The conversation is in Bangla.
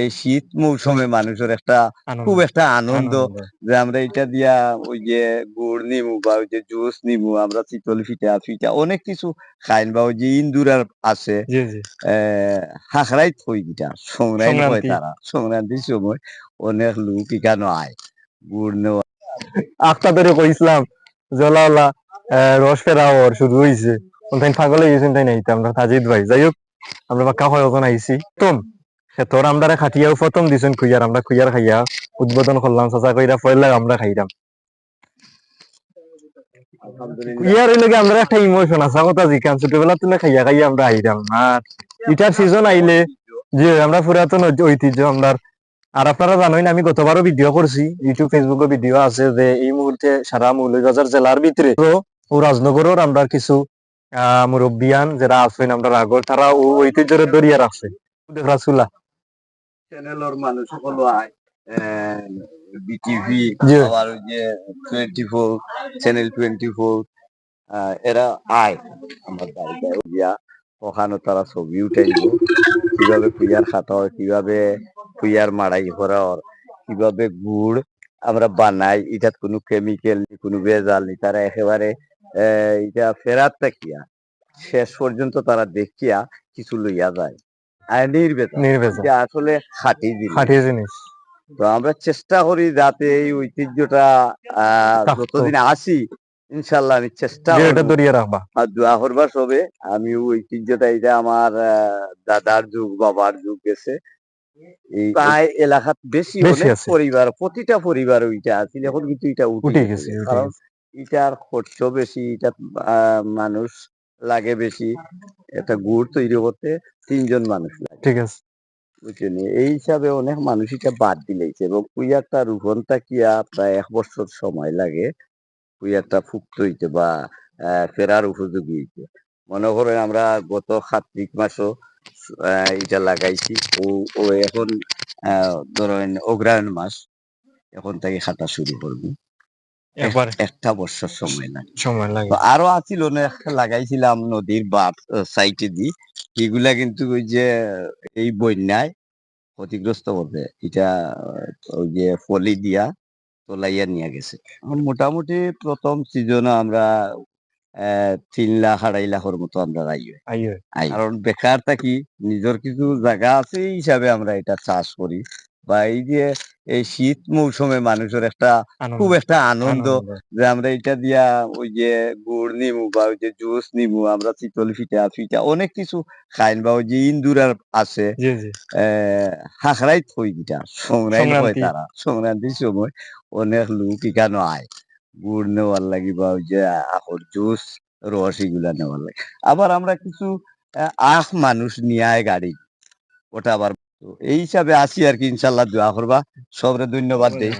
এই শীত মৌসুমে মানুষের খুব একটা আনন্দ যে আমরা এটা দিয়া ওই যে গুড় নিমু বা ওই যে জুস নিমু আমরা চিতল পিঠা ফিটা অনেক কিছু খাইন বা ওই যে ইন্দুরার আছে হাখরাই থই গিটা সংগ্রাইন হয় তারা সংক্রান্তির সময় অনেক লোক এখানে আয় গুড় নেওয়া আপনাদের কইছিলাম জলাওলা রস ফেরা ওর শুরু হয়েছে তাই পাগল হয়ে গেছেন তাই নাই আমরা তাজিদ ভাই যাই হোক আমরা বাক্কা কয়েকজন আইসি তোম তোর আমরা খাটিয়াও প্রথম দিছেন খুইয়ার আমরা খুইয়ার খাইয়া উদ্বোধন করলাম চাচা কইরা পয়লা আমরা খাইলাম খুইয়ার লগে আমরা একটা ইমোশন আছে কথা জিকান ছোটবেলা তুলে খাইয়া খাইয়া আমরা আইলাম আর ইটার সিজন আইলে যে আমরা পুরাতন ঐতিহ্য আমরা আর আপনারা জানেন আমি গতবারও ভিডিও করছি ইউটিউব ফেসবুকে ভিডিও আছে যে এই মুহূর্তে সারা মৌলভীবাজার জেলার ভিতরে ও রাজনগরের আমরা কিছু মুরব্বিয়ান যারা আছেন আমরা আগর তারা ও ঐতিহ্যের দরিয়া রাখছে রাসুলা চ্যানেলের মানুষ সকল আয় বিটিভি আবার ওই যে 24 চ্যানেল 24 এরা আয় আমার বাড়িতে গিয়া ওখানে তারা ছবি উঠাইব কিভাবে কুইয়ার খাতা হয় কিভাবে কুইয়ার মাড়াই করা হয় কিভাবে গুড় আমরা বানাই এটাত কোনো কেমিক্যাল নেই কোনো ভেজাল নেই তারা একেবারে এটা ফেরাত থাকিয়া শেষ পর্যন্ত তারা দেখিয়া কিছু লইয়া যায় নির্ভেজাল আসলে খাঁটি জিনিস তো আমরা চেষ্টা করি যাতে এই ঐতিহ্যটা যতদিন আসি ইনশাল্লাহ আমি চেষ্টা আর দোয়া করবার সবে আমি ঐতিহ্যটা এটা আমার দাদার যুগ বাবার যুগ গেছে এই এলাকাত বেশি পরিবার প্রতিটা পরিবার ওইটা আছে এখন কিন্তু এটা উঠে গেছে কারণ এটার খরচ বেশি এটা মানুষ লাগে বেশি একটা গুড় তৈরি করতে 3 জন মানুষ লাগে ঠিক আছে বুঝছেন এই হিসাবে অনেক মানুষ এটা বাদ দিলেছে এবং কুইয়ারটা রোপণটা কিয়া প্রায় 1 বছর সময় লাগে কুইয়ারটা ফুক্ত হইতে বা ফেরার উপযোগী হইতে মনে করেন আমরা গত কার্তিক মাসও এটা লাগাইছি ও এখন ধরেন অগ্রহায়ণ মাস এখন থেকে খাতা শুরু করবো একটা বছর সময় লাগে আরো আছিল অনেক লাগাইছিলাম নদীর বাপ সাইটে দি এগুলা কিন্তু ওই যে এই বন্যায় ক্ষতিগ্রস্ত হবে এটা ওই যে ফলি দিয়া তোলাইয়া নিয়ে গেছে এখন মোটামুটি প্রথম সিজনে আমরা 3 লাখ 2.5 লাখের মতো আমরা কারণ বেকার থাকি নিজের কিছু জায়গা আছে এই হিসাবে আমরা এটা চাষ করি বা এই যে এই শীত মৌসুমে মানুষের খুব একটা আনন্দ যে আমরা এটা দিয়া ওই যে গুড় নিমু বা ওই যে জুস নিমু আমরা চিতল পিঠা ফিটা অনেক কিছু খাইন বা ওই যে ইন্দুরার আছে হাখরাই থই গিটা সংগ্রাইন হয় তারা সংক্রান্তির সময় অনেক লোক এখানে আয় গুড় নেওয়ার লাগি বা ওই যে আখর জুস রস এগুলা নেওয়ার লাগে আবার আমরা কিছু আখ মানুষ নিয়ে আয় গাড়ি ওটা আবার এই হিসাবে আসি আর কি ইনশাল্লাহ দোয়া করবা সবরে ধন্যবাদ দেই